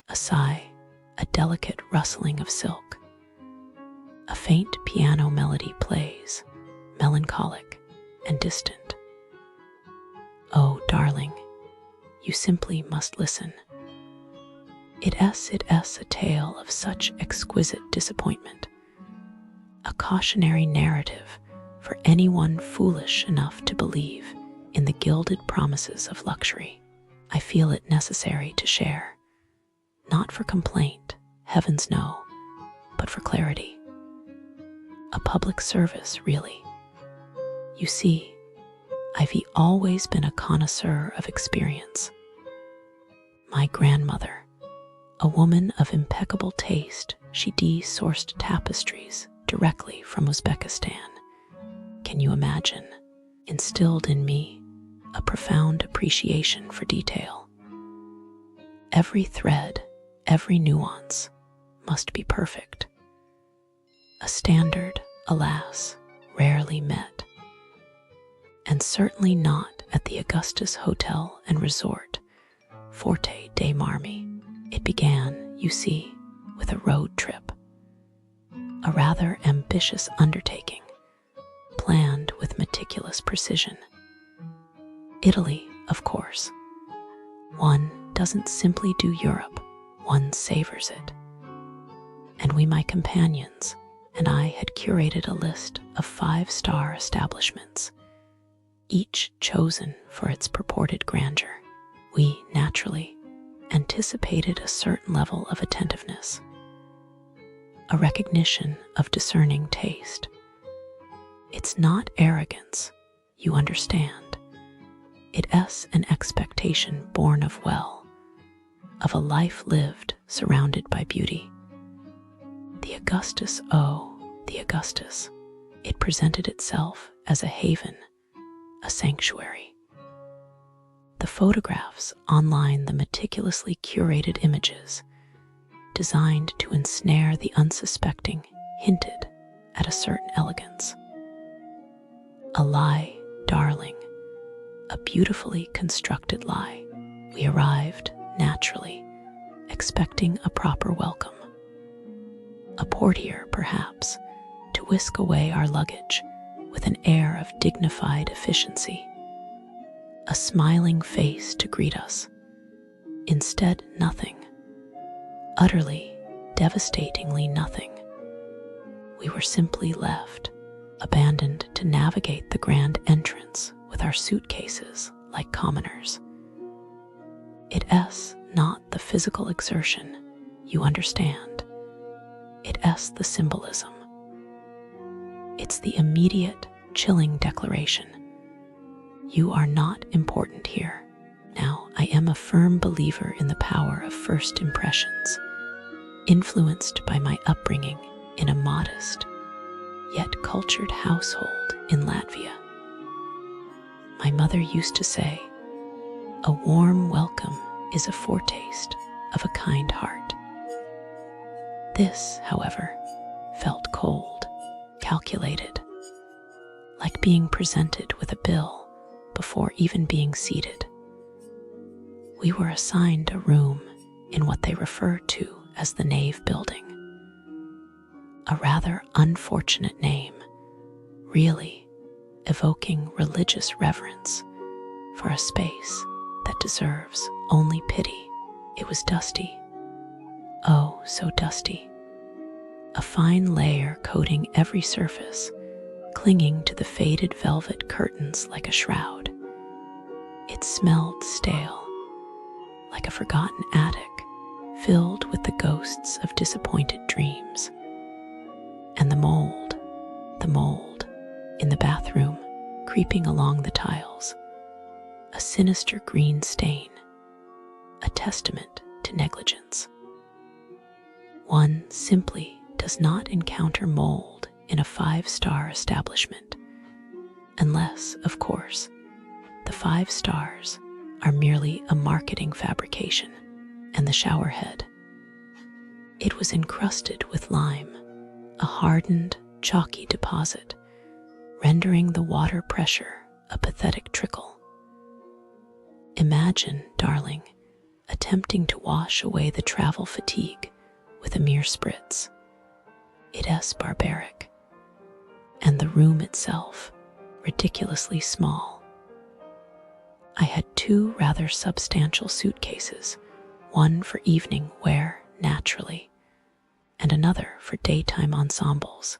A sigh, a delicate rustling of silk. A faint piano melody plays, melancholic and distant. Oh, darling, you simply must listen. It's a tale of such exquisite disappointment, a cautionary narrative for anyone foolish enough to believe in the gilded promises of luxury. I feel it necessary to share, not for complaint, heavens no, but for clarity. A public service, really. You see, I've always been a connoisseur of experience. My grandmother, a woman of impeccable taste, she sourced tapestries directly from Uzbekistan. Can you imagine? Instilled in me a profound appreciation for detail. Every thread, every nuance must be perfect. A standard, alas, rarely met. And certainly not at the Augustus Hotel and Resort, Forte dei Marmi. It began, you see, with a road trip. A rather ambitious undertaking, planned with meticulous precision. Italy, of course. One doesn't simply do Europe, one savors it. And we, my companions, and I had curated a list of 5-star establishments, each chosen for its purported grandeur. We, naturally, anticipated a certain level of attentiveness, a recognition of discerning taste. It's not arrogance, you understand. It's an expectation born of of a life lived surrounded by beauty. The Augustus, the Augustus, it presented itself as a haven, a sanctuary. The photographs online, the meticulously curated images, designed to ensnare the unsuspecting, hinted at a certain elegance. A lie, darling, a beautifully constructed lie. We arrived, naturally, expecting a proper welcome. A portier, perhaps, to whisk away our luggage with an air of dignified efficiency. A smiling face to greet us. Instead, nothing. Utterly, devastatingly nothing. We were simply left, abandoned to navigate the grand entrance with our suitcases like commoners. It's not the physical exertion, you understand. It's the symbolism. It's the immediate, chilling declaration. You are not important here. Now, I am a firm believer in the power of first impressions, influenced by my upbringing in a modest, yet cultured household in Latvia. My mother used to say, "A warm welcome is a foretaste of a kind heart." This, however, felt cold, calculated, like being presented with a bill before even being seated. We were assigned a room in what they refer to as the nave building. A rather unfortunate name, really evoking religious reverence for a space that deserves only pity. It was dusty. Oh, so dusty. A fine layer coating every surface, clinging to the faded velvet curtains like a shroud. It smelled stale, like a forgotten attic filled with the ghosts of disappointed dreams. And the mold in the bathroom, creeping along the tiles, a sinister green stain, a testament to negligence. One simply does not encounter mold in a 5-star establishment, unless, of course, the 5 stars are merely a marketing fabrication. And the shower head, it was encrusted with lime, a hardened, chalky deposit, rendering the water pressure a pathetic trickle. Imagine, darling, attempting to wash away the travel fatigue with a mere spritz. It's barbaric. And the room itself, ridiculously small. I had 2 rather substantial suitcases, one for evening wear, naturally, and another for daytime ensembles.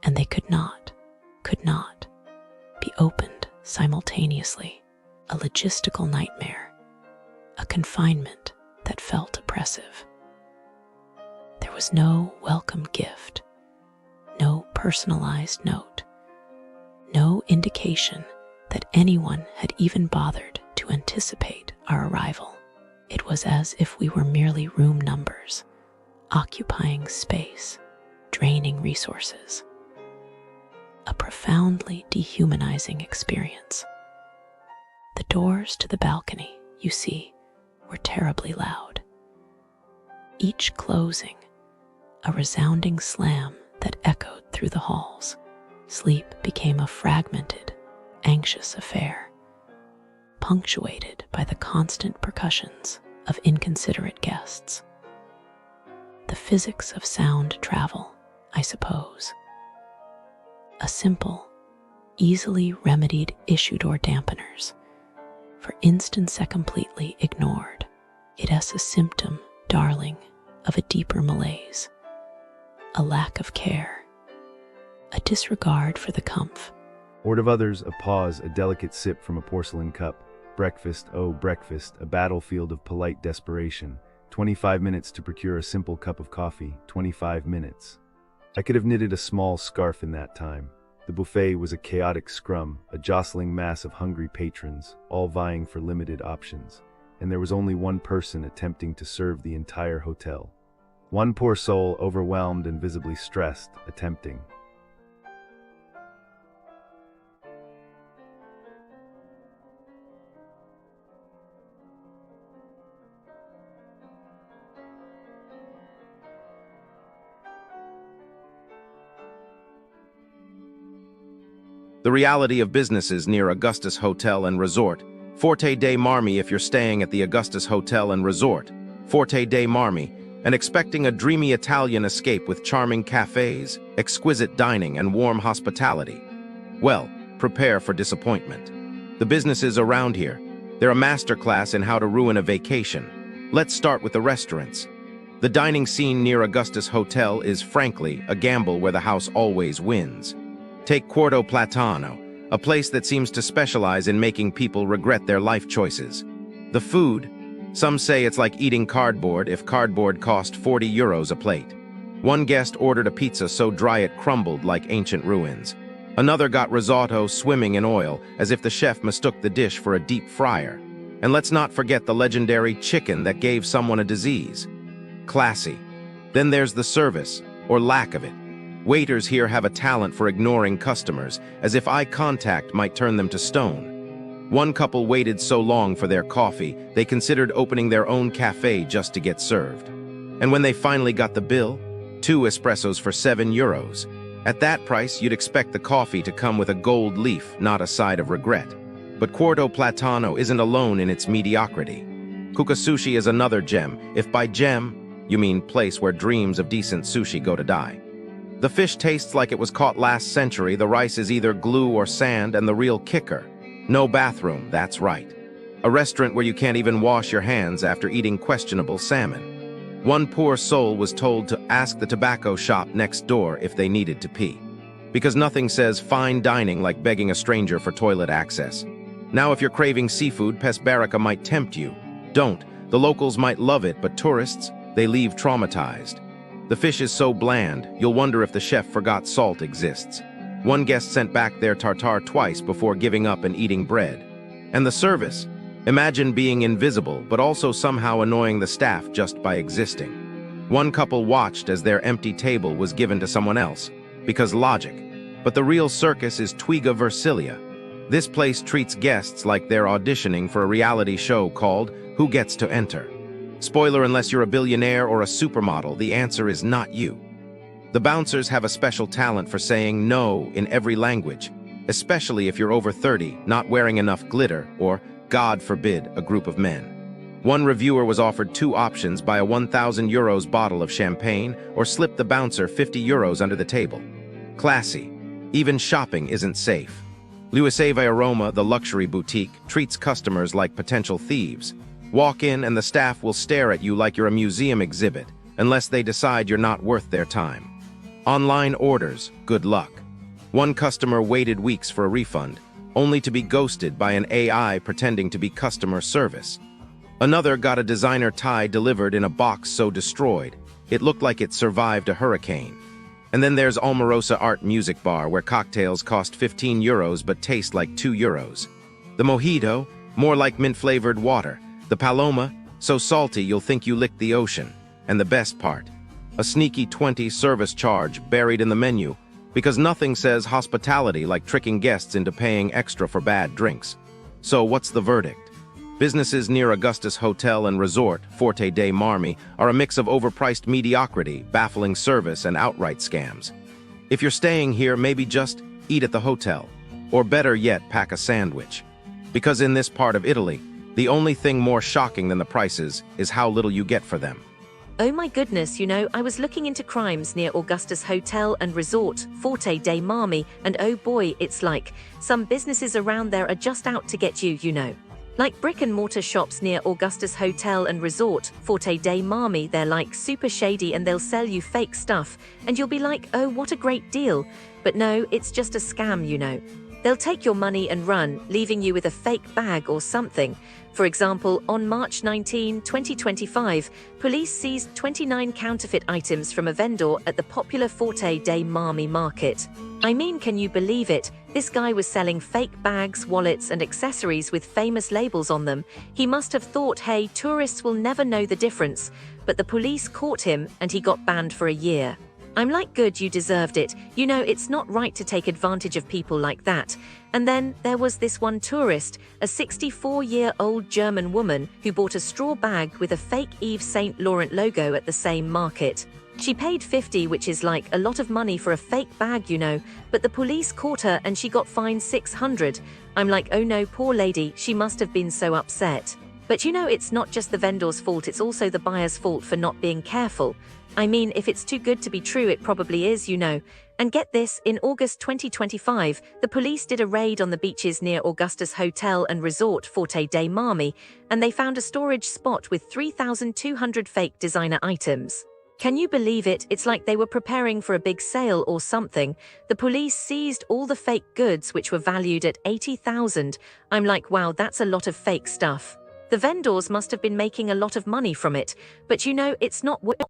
And they could not be opened simultaneously. A logistical nightmare, a confinement that felt oppressive. There was no welcome gift, no personalized note, no indication that anyone had even bothered to anticipate our arrival. It was as if we were merely room numbers, occupying space, draining resources. A profoundly dehumanizing experience. The doors to the balcony, you see, were terribly loud. Each closing, a resounding slam that echoed through the halls. Sleep became a fragmented, anxious affair, punctuated by the constant percussions of inconsiderate guests. The physics of sound travel, I suppose. A simple, easily remedied issue door dampeners. For instance, completely ignored. It's a symptom, darling, of a deeper malaise, a lack of care, a disregard for the comfort. Word of others, a pause, a delicate sip from a porcelain cup. Breakfast, oh breakfast, a battlefield of polite desperation. 25 minutes to procure a simple cup of coffee, 25 minutes. I could have knitted a small scarf in that time. The buffet was a chaotic scrum, a jostling mass of hungry patrons, all vying for limited options, and there was only one person attempting to serve the entire hotel. One poor soul, overwhelmed and visibly stressed, attempting. The reality of businesses near Augustus Hotel and Resort. Forte dei Marmi if you're staying at the Augustus Hotel and Resort. Forte dei Marmi, and expecting a dreamy Italian escape with charming cafes, exquisite dining, and warm hospitality. Well, prepare for disappointment. The businesses around here, they're a masterclass in how to ruin a vacation. Let's start with the restaurants. The dining scene near Augustus Hotel is, frankly, a gamble where the house always wins. Take Quarto Platano, a place that seems to specialize in making people regret their life choices. The food, some say it's like eating cardboard if cardboard cost 40 euros a plate. One guest ordered a pizza so dry it crumbled like ancient ruins. Another got risotto swimming in oil as if the chef mistook the dish for a deep fryer. And let's not forget the legendary chicken that gave someone a disease. Classy. Then there's the service, or lack of it. Waiters here have a talent for ignoring customers, as if eye contact might turn them to stone. One couple waited so long for their coffee, they considered opening their own cafe just to get served. And when they finally got the bill, 2 espressos for 7 euros. At that price, you'd expect the coffee to come with a gold leaf, not a side of regret. But Quarto Platano isn't alone in its mediocrity. Kuka Sushi is another gem, if by gem, you mean place where dreams of decent sushi go to die. The fish tastes like it was caught last century, the rice is either glue or sand, and the real kicker, no bathroom, that's right. A restaurant where you can't even wash your hands after eating questionable salmon. One poor soul was told to ask the tobacco shop next door if they needed to pee. Because nothing says fine dining like begging a stranger for toilet access. Now if you're craving seafood, Pesce Baracca might tempt you. Don't. The locals might love it, but tourists, they leave traumatized. The fish is so bland, you'll wonder if the chef forgot salt exists. One guest sent back their tartare twice before giving up and eating bread. And the service. Imagine being invisible, but also somehow annoying the staff just by existing. One couple watched as their empty table was given to someone else, because logic. But the real circus is Twiga Versilia. This place treats guests like they're auditioning for a reality show called Who Gets to Enter? Spoiler, unless you're a billionaire or a supermodel, the answer is not you. The bouncers have a special talent for saying no in every language, especially if you're over 30, not wearing enough glitter, or God forbid, a group of men. One reviewer was offered two options: buy a 1,000 euros bottle of champagne or slip the bouncer 50 euros under the table. Classy. Even shopping isn't safe. Luisa Via Roma, the luxury boutique, treats customers like potential thieves. Walk in and the staff will stare at you like you're a museum exhibit, unless they decide you're not worth their time. Online orders, good luck. One customer waited weeks for a refund, only to be ghosted by an AI pretending to be customer service. Another got a designer tie delivered in a box so destroyed, it looked like it survived a hurricane. And then there's Almarosa Art Music Bar, where cocktails cost 15 euros but taste like 2 euros. The mojito, more like mint-flavored water. The paloma, so salty you'll think you licked the ocean. And the best part, a sneaky 20 service charge buried in the menu, because nothing says hospitality like tricking guests into paying extra for bad drinks. So what's the verdict? Businesses near Augustus Hotel and Resort, Forte dei Marmi, are a mix of overpriced mediocrity, baffling service, and outright scams. If you're staying here, maybe just eat at the hotel. Or better yet, pack a sandwich. Because in this part of Italy, the only thing more shocking than the prices is how little you get for them. Oh my goodness, I was looking into crimes near Augustus Hotel and Resort, Forte dei Marmi, and oh boy, it's like some businesses around there are just out to get you. Like brick-and-mortar shops near Augustus Hotel and Resort, Forte dei Marmi, they're like super shady and they'll sell you fake stuff, and you'll be like, oh, what a great deal. But no, it's just a scam. They'll take your money and run, leaving you with a fake bag or something. For example, on March 19, 2025, police seized 29 counterfeit items from a vendor at the popular Forte dei Marmi market. I mean, can you believe it? This guy was selling fake bags, wallets, and accessories with famous labels on them. He must have thought, hey, tourists will never know the difference. But the police caught him and he got banned for a year. I'm like, good, you deserved it. It's not right to take advantage of people like that. And then there was this one tourist, a 64-year-old German woman who bought a straw bag with a fake Yves Saint Laurent logo at the same market. She paid 50, which is like a lot of money for a fake bag, but the police caught her and she got fined 600. I'm like, oh no, poor lady, she must have been so upset. But it's not just the vendor's fault, it's also the buyer's fault for not being careful. I mean, if it's too good to be true, it probably is, And get this, in August 2025, the police did a raid on the beaches near Augustus Hotel and Resort, Forte dei Marmi, and they found a storage spot with 3,200 fake designer items. Can you believe it? It's like they were preparing for a big sale or something. The police seized all the fake goods, which were valued at 80,000. I'm like, wow, that's a lot of fake stuff. The vendors must have been making a lot of money from it, but it's not